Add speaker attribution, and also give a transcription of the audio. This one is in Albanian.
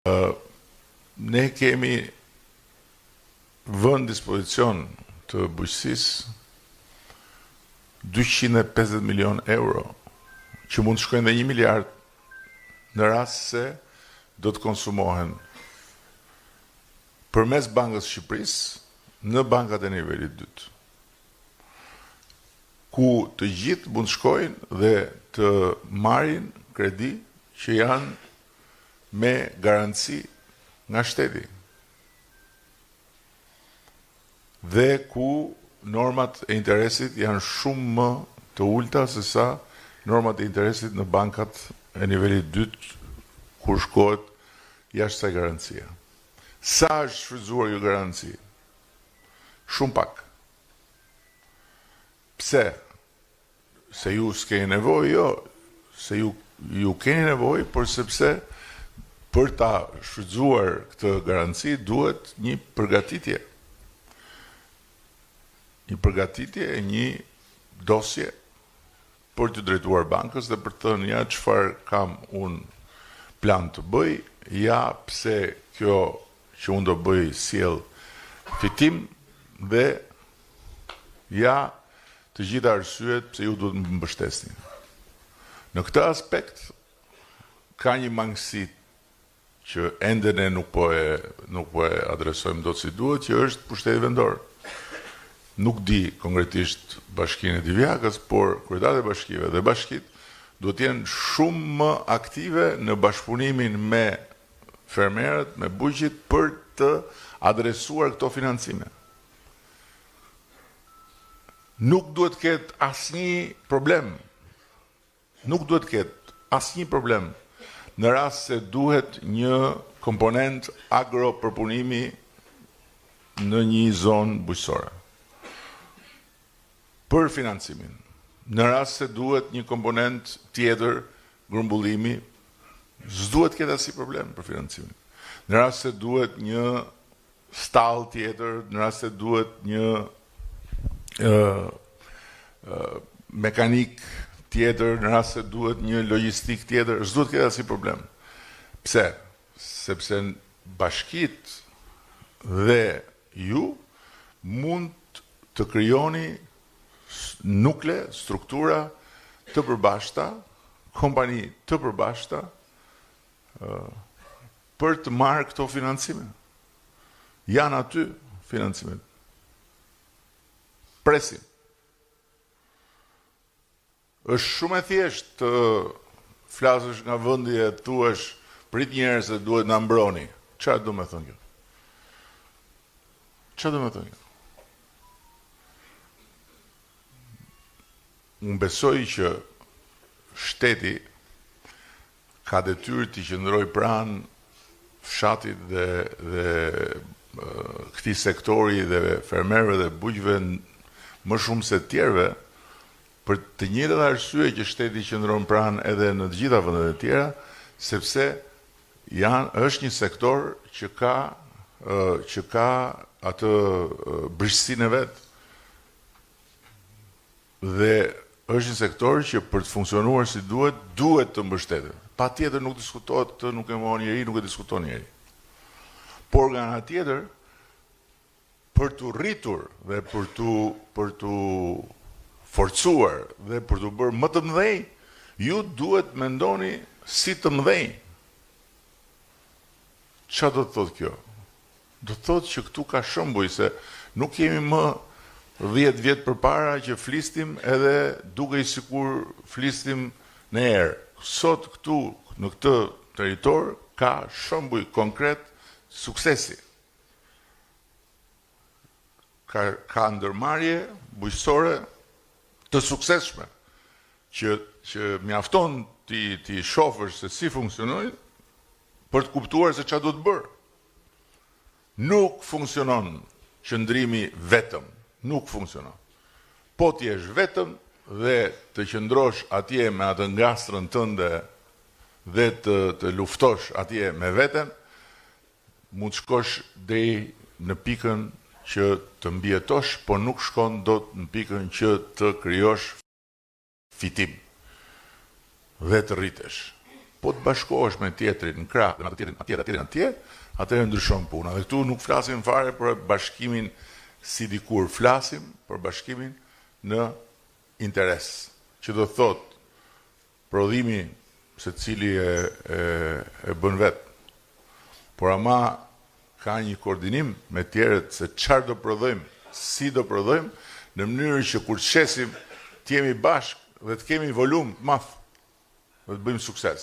Speaker 1: Ne kemi vënë dispozicion të bujqësisë 250 milion euro, që mund të shkojnë dhe 1 miliard në rast se do të konsumohen përmes Bankës Shqipërisë në bankat e nivelit 2, ku të gjithë mund të shkojnë dhe të marrin kredi që janë me garanci nga shteti, dhe ku normat e interesit janë shumë më të ulta se sa normat e interesit në bankat e nivelit 2, kur shkohet jashtë saj garancia. Sa është shfrytzuar kjo garanci? Shumë pak. Pse? Se ju s'keni nevojë? Jo, se ju keni nevojë, por sepse për ta shfrytzuar këtë garanci duhet një përgatitje. Një përgatitje e një dosje për të drejtuar bankës dhe për të thënë ja çfarë kam unë plan të bëj, ja pse kjo që unë do bëj sjell fitim dhe ja të gjitha arsyet pse ju duhet më mbështesni. Në këtë aspekt ka një mangësi që ende ne nuk po e adresojmë dot si duhet, që është pushteti vendor. Nuk di konkretisht Bashkinë e Divjakës, por kryetarët e bashkive dhe bashkitë duhet të jenë shumë më aktive në bashkëpunimin me fermerët, me bujqit, për të adresuar këto financime. Nuk duhet të ketë asnjë problem. Nuk duhet të ketë asnjë problem në rast se duhet një komponent agropërpunimi në një zonë bujqësore për financimin. Në rast se duhet një komponent tjetër grumbullimi, s'duhet ketë asnjë problem për financimin. Në rast se duhet një stall tjetër, në rast se duhet një mekanik tjetër, në rast se duhet një logjistik tjetër, s'duhet ketë asnjë problem. Pse? Sepse bashkitë dhe ju mund të krijoni nukle, struktura të përbashkëta, kompani të përbashkëta për të marrë këto financime. Janë aty financimet. Presim. Është shumë e thjeshtë të flasësh nga vendi e thuash prit njerëz se duhet na mbroni. Çfarë do të thonë kjo? Çfarë do të thonë kjo? Unë besoj që shteti ka detyrë të qëndrojë pranë fshatit dhe këtij sektori dhe fermerëve dhe bujqëve më shumë se të tjerëve, për të njëjtat arsye që shteti qëndron pranë edhe në të gjitha vendet e tjera, sepse është një sektor që ka atë brishësinë e vet. Dhe është një sektor që për të funksionuar si duhet të mbështetet. Patjetër nuk diskutohet, këtë nuk e mohon njeri, nuk e diskuton njeri. Por nga ana tjetër, për të rritur dhe për të forcuar dhe për të bërë më të mëdhenj, ju duhet mendoni si të mëdhenj. Çfarë do të thotë kjo? Do të thotë që këtu ka shembuj se nuk kemi më 10 vjet përpara që flistim edhe duke i sikur flistim në erë. Sot këtu, në këtë territor, ka shembuj konkret suksesi. Ka ndërmarrje bujqësore të suksesshme, që mjafton ti shohësh se si funksionojnë për të kuptuar se çfarë do të bërë. Nuk funksionon qëndrimi vetëm. Nuk funksionon. Po ti jesh vetëm dhe të qëndrosh atje me atë ngastrën tënde dhe të luftosh atje me veten, mund të shkosh deri në pikën që të mbjetosh, po nuk shkon dot në pikën që të krijosh fitim dhe të rritesh. po të bashkohesh me tjetrin në krah, dhe me tjetrin atje, atëherë ndryshon puna. Dhe këtu nuk flasim fare për bashkimin si dikur, flasim për bashkimin në interes, që do thot prodhimi se cili e bën vetë, por ama ka një koordinim me tjerët se çfarë do prodhojmë, si do prodhojmë, në mënyrë që kur shesim të jemi bashkë dhe të kemi volum të madh dhe të bëjmë sukses.